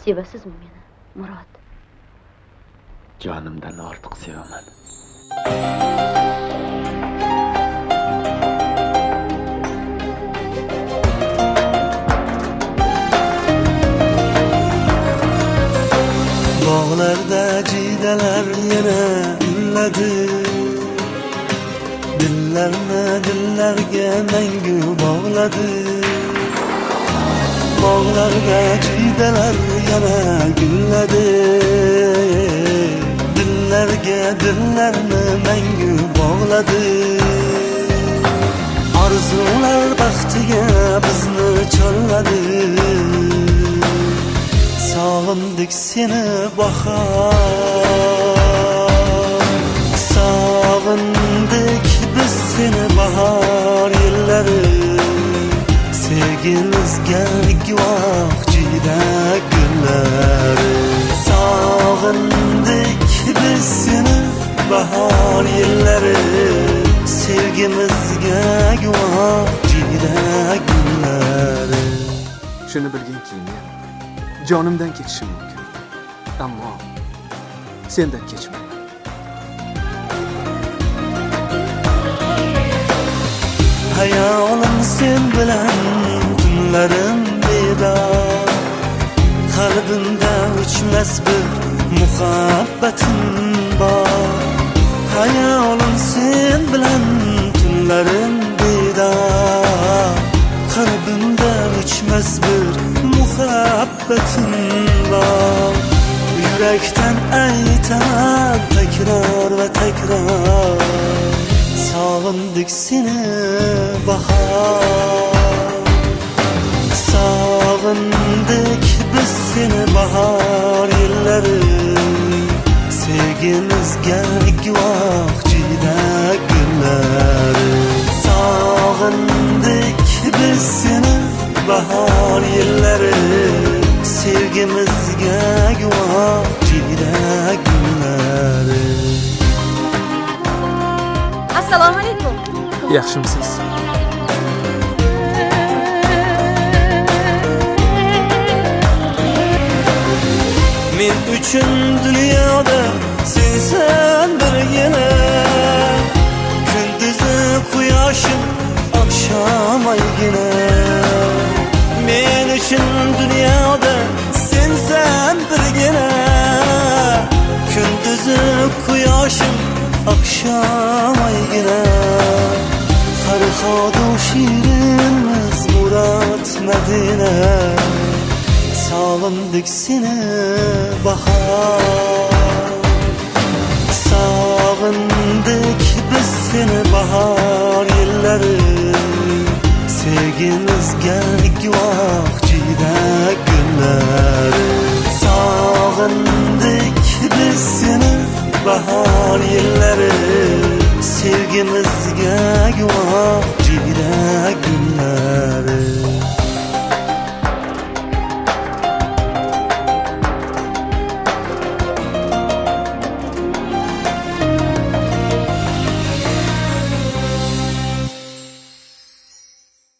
Sevasizmi meni, Murod? Jonimdan ortiq sevaman. Bog'larda jidalar yana gulladi, dillarni dillarga mangu bog'ladi. Bog'larga jidalar yana gulladi, dillarga dillarni mangu bog'ladi. Arzular baxtiga bizni cholladi, sog'indik seni bahor, sog'indik biz seni bahor yillari. Sevgimizga guvoh jida gullari, sog'indik biz seni bahor yillari. Sevgimizga guvoh jida gullari. Shuni bilginki, men jonimdan ketishim mumkin, ammo sendan kechmayman. Hayolim sen bilan tunlarim bedor, qalbimda o'chmas bir muhabbatim bor. Hayolim sen bilan tunlarim bedor, qalbimda o'chmas bir muhabbatim bor. Yurakdan aytaman takror va takror, sog'indik seni bahor, sog'indik biz seni bahor yillari. Sevgimizga guvoh jida gullari, sog'indik biz seni bahor yillari. Sevgimizga guvoh jida gullari. Assalomu alaykum. Yaxshimisiz? Men uchun dunyoda sensan birgina, kunduzi quyoshim, oqshom oygina. Men uchun dunyoda sensan birgina, kunduzi quyoshim, oqshom oygina. Farhodu shirinmiz Murod Madina, sog'indik seni bahor, sog'indik biz seni bahor yillari. Sevgimizga guvoh